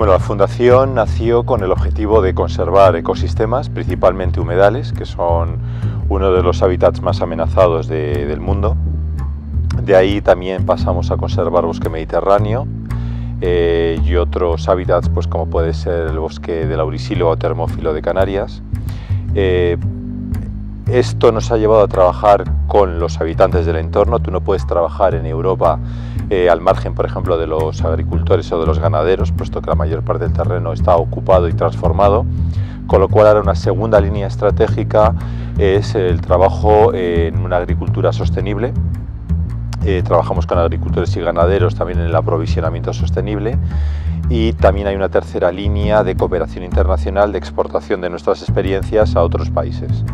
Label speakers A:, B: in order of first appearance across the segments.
A: Bueno, la fundación nació con el objetivo de conservar ecosistemas, principalmente humedales, que son uno de los hábitats más amenazados del mundo. De ahí también pasamos a conservar bosque mediterráneo y otros hábitats, pues como puede ser el bosque de laurisilva o termófilo de Canarias. Esto nos ha llevado a trabajar con los habitantes del entorno. Tú no puedes trabajar en Europa al margen, por ejemplo, de los agricultores o de los ganaderos, puesto que la mayor parte del terreno está ocupado y transformado, con lo cual ahora una segunda línea estratégica es el trabajo en una agricultura sostenible. Trabajamos con agricultores y ganaderos también en el aprovisionamiento sostenible, y también hay una tercera línea de cooperación internacional de exportación de nuestras experiencias a otros países.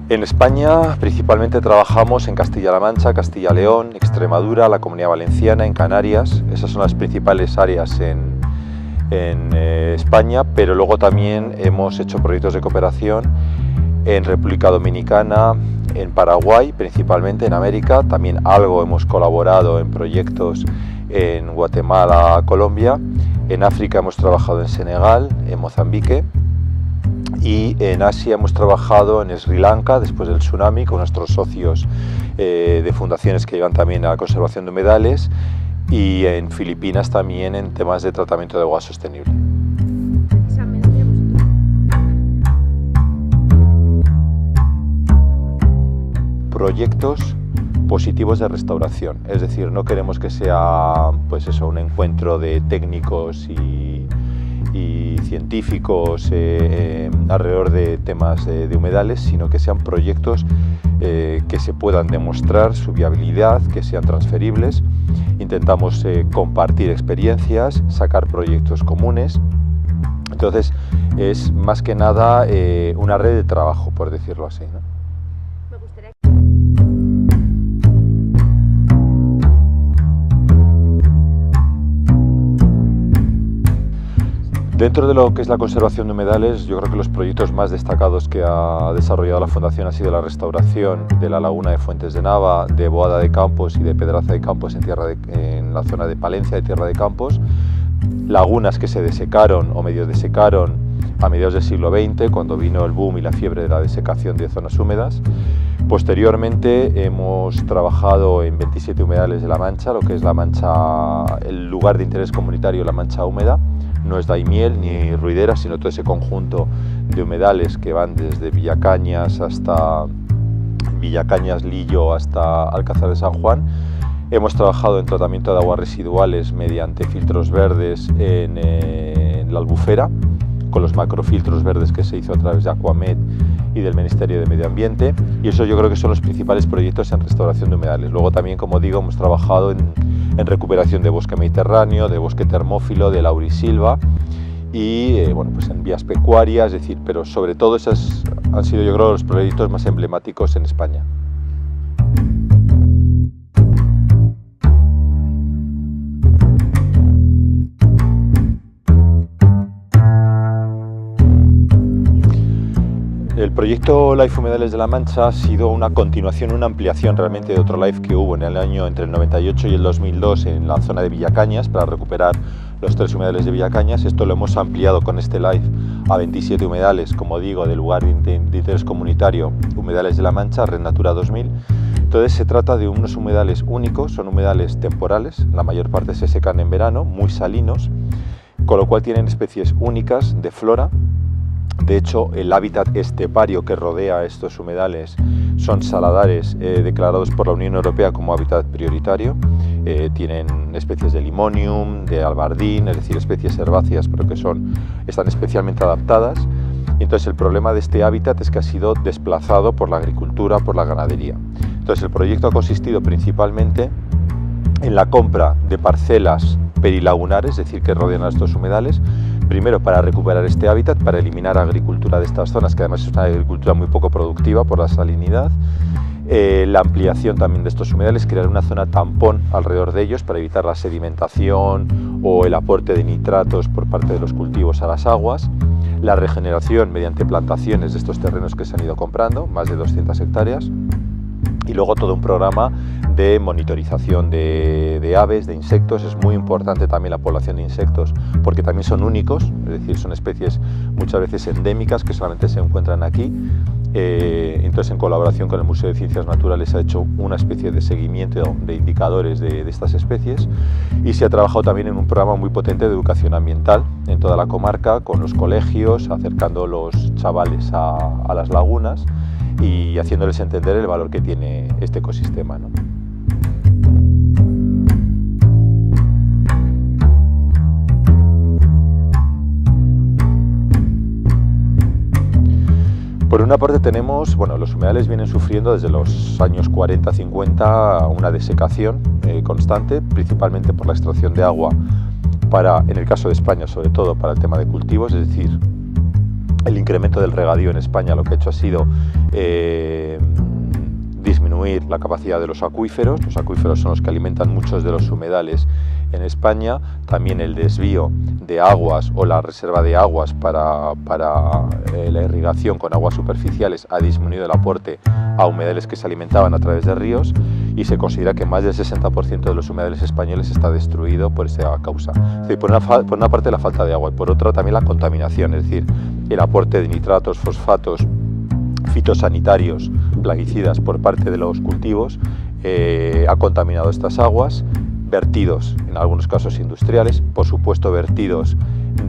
A: En España principalmente trabajamos en Castilla-La Mancha, Castilla-León, Extremadura, la Comunidad Valenciana, en Canarias. Esas son las principales áreas en España, pero luego también hemos hecho proyectos de cooperación en República Dominicana, en Paraguay, principalmente en América. También algo hemos colaborado en proyectos en Guatemala, Colombia. En África hemos trabajado en Senegal, en Mozambique. Y en Asia hemos trabajado en Sri Lanka después del tsunami con nuestros socios de fundaciones que llevan también a la conservación de humedales, y en Filipinas también en temas de tratamiento de agua sostenible. Proyectos positivos de restauración, es decir, no queremos que sea pues eso, un encuentro de técnicos y científicos alrededor de temas de humedales, sino que sean proyectos que se puedan demostrar su viabilidad, que sean transferibles. Intentamos compartir experiencias, sacar proyectos comunes. Entonces es más que nada una red de trabajo, por decirlo así, ¿no? Dentro de lo que es la conservación de humedales, yo creo que los proyectos más destacados que ha desarrollado la Fundación ha sido la restauración de la laguna de Fuentes de Nava, de Boada de Campos y de Pedraza de Campos en la zona de Palencia de Tierra de Campos, lagunas que se desecaron o medio desecaron a mediados del siglo XX, cuando vino el boom y la fiebre de la desecación de zonas húmedas. Posteriormente hemos trabajado en 27 humedales de La Mancha, lo que es La Mancha, el lugar de interés comunitario La Mancha Húmeda. No es Daimiel ni Ruidera, sino todo ese conjunto de humedales que van desde Villacañas hasta Lillo hasta Alcázar de San Juan. Hemos trabajado en tratamiento de aguas residuales mediante filtros verdes en la Albufera, con los macrofiltros verdes que se hizo a través de Aquamed y del Ministerio de Medio Ambiente, y eso yo creo que son los principales proyectos en restauración de humedales. Luego también, como digo, hemos trabajado en recuperación de bosque mediterráneo, de bosque termófilo, de laurisilva y bueno, pues en vías pecuarias, es decir, pero sobre todo esos han sido, yo creo, los proyectos más emblemáticos en España. El proyecto Life Humedales de La Mancha ha sido una continuación, una ampliación realmente de otro Life que hubo en el año entre el 98 y el 2002 en la zona de Villacañas para recuperar los 3 humedales de Villacañas. Esto lo hemos ampliado con este Life a 27 humedales, como digo, del lugar de interés comunitario Humedales de La Mancha, Red Natura 2000. Entonces se trata de unos humedales únicos, son humedales temporales, la mayor parte se secan en verano, muy salinos, con lo cual tienen especies únicas de flora. De hecho, el hábitat estepario que rodea estos humedales son saladares declarados por la Unión Europea como hábitat prioritario. Tienen especies de limonium, de albardín, es decir, especies herbáceas, pero que están especialmente adaptadas. Y entonces el problema de este hábitat es que ha sido desplazado por la agricultura, por la ganadería. Entonces el proyecto ha consistido principalmente en la compra de parcelas perilagunares, es decir, que rodean a estos humedales, primero para recuperar este hábitat, para eliminar agricultura de estas zonas, que además es una agricultura muy poco productiva por la salinidad, la ampliación también de estos humedales, crear una zona tampón alrededor de ellos para evitar la sedimentación o el aporte de nitratos por parte de los cultivos a las aguas, la regeneración mediante plantaciones de estos terrenos que se han ido comprando, más de 200 hectáreas, y luego todo un programa de monitorización de aves, de insectos. Es muy importante también la población de insectos porque también son únicos, es decir, son especies muchas veces endémicas que solamente se encuentran aquí. Entonces, en colaboración con el Museo de Ciencias Naturales se ha hecho una especie de seguimiento de indicadores de estas especies, y se ha trabajado también en un programa muy potente de educación ambiental en toda la comarca, con los colegios, acercando los chavales a las lagunas y haciéndoles entender el valor que tiene este ecosistema, ¿no? Por una parte tenemos, los humedales vienen sufriendo desde los años 40-50 una desecación constante, principalmente por la extracción de agua en el caso de España, sobre todo para el tema de cultivos, es decir, el incremento del regadío en España lo que ha hecho ha sido disminuir la capacidad de los acuíferos. Los acuíferos son los que alimentan muchos de los humedales en España. También el desvío de aguas o la reserva de aguas para la irrigación con aguas superficiales ha disminuido el aporte a humedales que se alimentaban a través de ríos, y se considera que más del 60% de los humedales españoles está destruido por esta causa. Es decir, por una parte la falta de agua y por otra también la contaminación, es decir, el aporte de nitratos, fosfatos, fitosanitarios, plaguicidas por parte de los cultivos ha contaminado estas aguas. Vertidos, en algunos casos industriales, por supuesto vertidos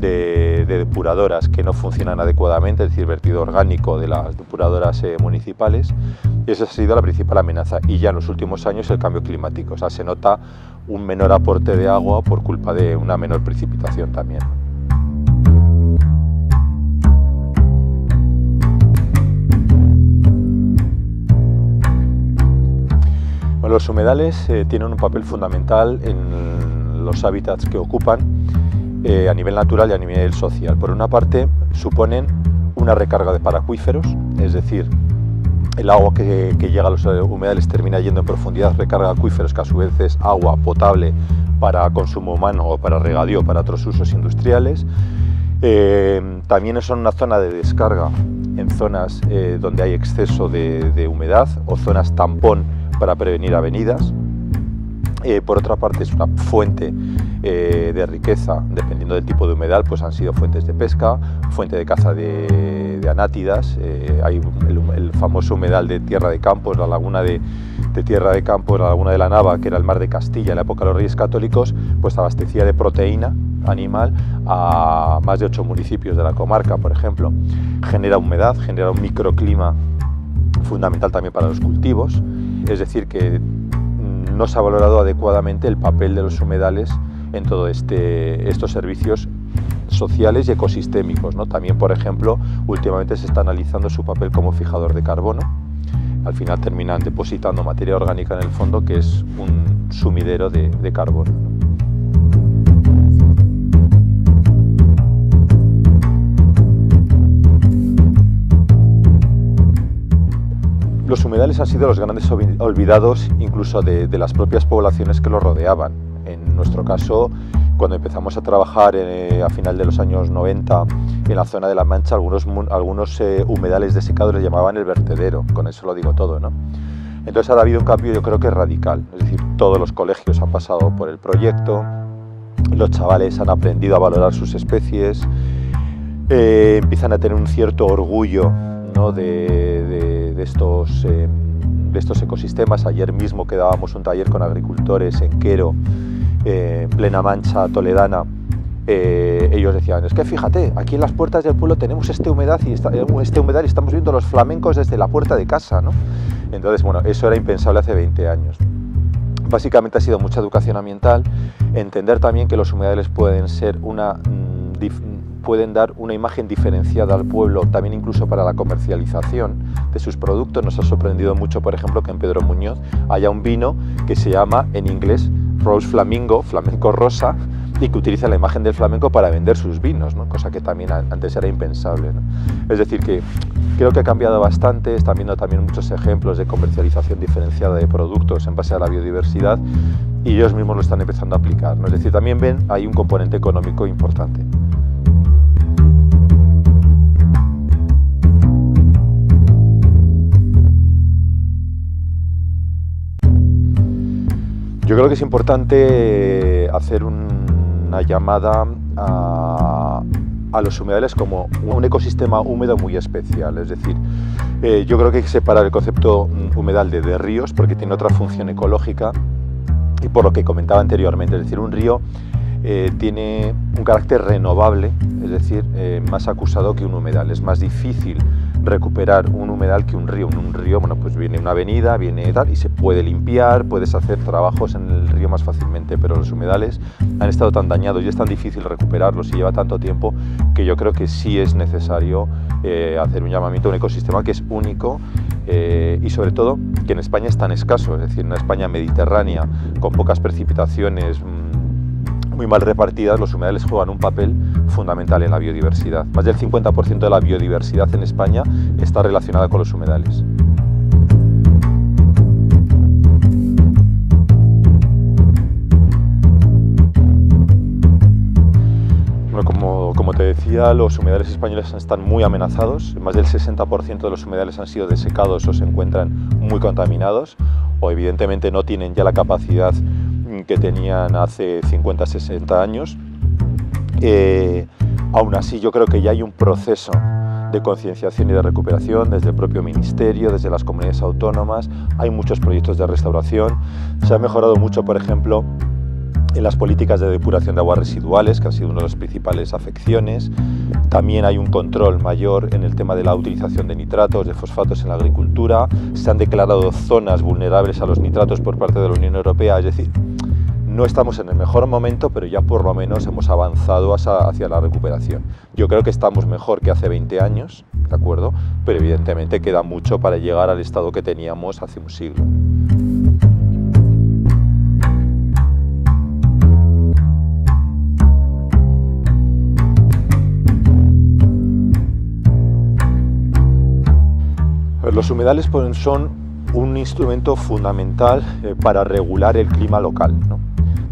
A: de depuradoras que no funcionan adecuadamente, es decir, vertido orgánico de las depuradoras municipales, y esa ha sido la principal amenaza. Y ya en los últimos años el cambio climático, o sea, se nota un menor aporte de agua por culpa de una menor precipitación también. Los humedales tienen un papel fundamental en los hábitats que ocupan a nivel natural y a nivel social. Por una parte, suponen una recarga para acuíferos, es decir, el agua que llega a los humedales termina yendo en profundidad, recarga acuíferos, que a su vez es agua potable para consumo humano o para regadío, para otros usos industriales. También son una zona de descarga en zonas donde hay exceso de humedad, o zonas tampón para prevenir avenidas. Por otra parte, es una fuente de riqueza, dependiendo del tipo de humedal, pues han sido fuentes de pesca, fuente de caza de anátidas. Hay el famoso humedal de Tierra de Campos, la laguna de Tierra de Campos, la laguna de la Nava, que era el mar de Castilla en la época de los Reyes Católicos, pues abastecía de proteína animal a más de 8 municipios de la comarca, por ejemplo. Genera humedad, genera un microclima fundamental también para los cultivos. Es decir, que no se ha valorado adecuadamente el papel de los humedales en todos estos servicios sociales y ecosistémicos, ¿no? También, por ejemplo, últimamente se está analizando su papel como fijador de carbono. Al final terminan depositando materia orgánica en el fondo, que es un sumidero de carbono. Los humedales han sido los grandes olvidados incluso de las propias poblaciones que los rodeaban. En nuestro caso, cuando empezamos a trabajar a final de los años 90 en la zona de La Mancha, algunos humedales desecados les llamaban el vertedero, con eso lo digo todo, ¿no? Entonces ha habido un cambio, yo creo que radical, es decir, todos los colegios han pasado por el proyecto, los chavales han aprendido a valorar sus especies, empiezan a tener un cierto orgullo, ¿no?, de estos ecosistemas. Ayer mismo que dábamos un taller con agricultores en Quero, en plena Mancha toledana, ellos decían, es que fíjate, aquí en las puertas del pueblo tenemos este humedal y estamos viendo los flamencos desde la puerta de casa, ¿no? Entonces, eso era impensable hace 20 años. Básicamente ha sido mucha educación ambiental, entender también que los humedales pueden dar una imagen diferenciada al pueblo, también incluso para la comercialización de sus productos. Nos ha sorprendido mucho, por ejemplo, que en Pedro Muñoz haya un vino que se llama en inglés Rose Flamingo, flamenco rosa, y que utiliza la imagen del flamenco para vender sus vinos, ¿no? Cosa que también antes era impensable, ¿no? Es decir, que creo que ha cambiado bastante. Están viendo también muchos ejemplos de comercialización diferenciada de productos en base a la biodiversidad, y ellos mismos lo están empezando a aplicar, ¿no? Es decir, también ven ahí un componente económico importante. Yo creo que es importante hacer una llamada a los humedales como un ecosistema húmedo muy especial. Es decir, yo creo que hay que separar el concepto humedal de ríos, porque tiene otra función ecológica, y por lo que comentaba anteriormente, es decir, un río tiene un carácter renovable, es decir, más acusado que un humedal. Es más difícil recuperar un humedal que un río. Un río, bueno, pues viene una avenida, viene tal, y se puede limpiar, puedes hacer trabajos en el río más fácilmente, pero los humedales han estado tan dañados y es tan difícil recuperarlos y lleva tanto tiempo que yo creo que sí es necesario hacer un llamamiento a un ecosistema que es único y sobre todo que en España es tan escaso, es decir, en una España mediterránea con pocas precipitaciones, muy mal repartidas, los humedales juegan un papel fundamental en la biodiversidad. Más del 50% de la biodiversidad en España está relacionada con los humedales. Bueno, como te decía, los humedales españoles están muy amenazados. Más del 60% de los humedales han sido desecados o se encuentran muy contaminados, o evidentemente no tienen ya la capacidad que tenían hace 50-60 años. Aún así, yo creo que ya hay un proceso de concienciación y de recuperación desde el propio ministerio, desde las comunidades autónomas. Hay muchos proyectos de restauración. Se ha mejorado mucho, por ejemplo, en las políticas de depuración de aguas residuales, que han sido una de las principales afecciones. También hay un control mayor en el tema de la utilización de nitratos, de fosfatos en la agricultura. Se han declarado zonas vulnerables a los nitratos por parte de la Unión Europea, es decir, no estamos en el mejor momento, pero ya por lo menos hemos avanzado hacia la recuperación. Yo creo que estamos mejor que hace 20 años, ¿de acuerdo? Pero evidentemente queda mucho para llegar al estado que teníamos hace un siglo. Los humedales son un instrumento fundamental para regular el clima local, ¿no?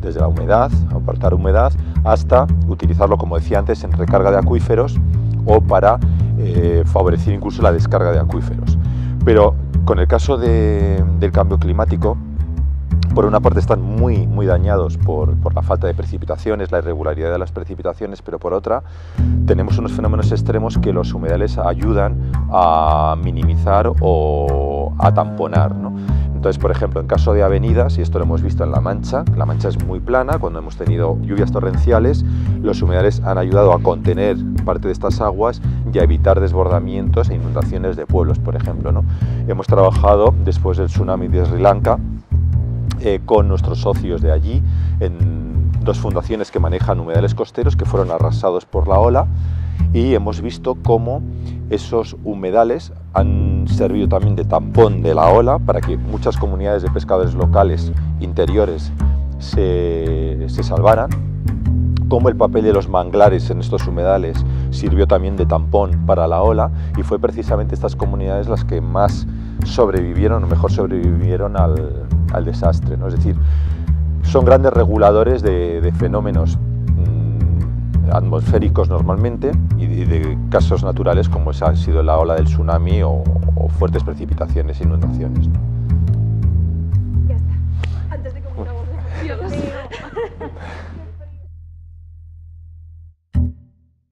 A: Desde la humedad, apartar humedad, hasta utilizarlo, como decía antes, en recarga de acuíferos o para favorecer incluso la descarga de acuíferos. Pero con el caso del cambio climático, por una parte están muy dañados por la falta de precipitaciones, la irregularidad de las precipitaciones, pero por otra tenemos unos fenómenos extremos que los humedales ayudan a minimizar o a tamponar, ¿no? Entonces, por ejemplo, en caso de avenidas, y esto lo hemos visto en La Mancha es muy plana, cuando hemos tenido lluvias torrenciales, los humedales han ayudado a contener parte de estas aguas y a evitar desbordamientos e inundaciones de pueblos, por ejemplo, ¿no? Hemos trabajado después del tsunami de Sri Lanka con nuestros socios de allí en dos fundaciones que manejan humedales costeros que fueron arrasados por la ola, y hemos visto cómo esos humedales han servido también de tampón de la ola para que muchas comunidades de pescadores locales interiores se salvaran, cómo el papel de los manglares en estos humedales sirvió también de tampón para la ola, y fue precisamente estas comunidades las que más sobrevivieron, o mejor sobrevivieron al desastre, ¿no? Es decir, son grandes reguladores de fenómenos atmosféricos normalmente y de casos naturales como ha sido la ola del tsunami o fuertes precipitaciones e inundaciones, ¿no?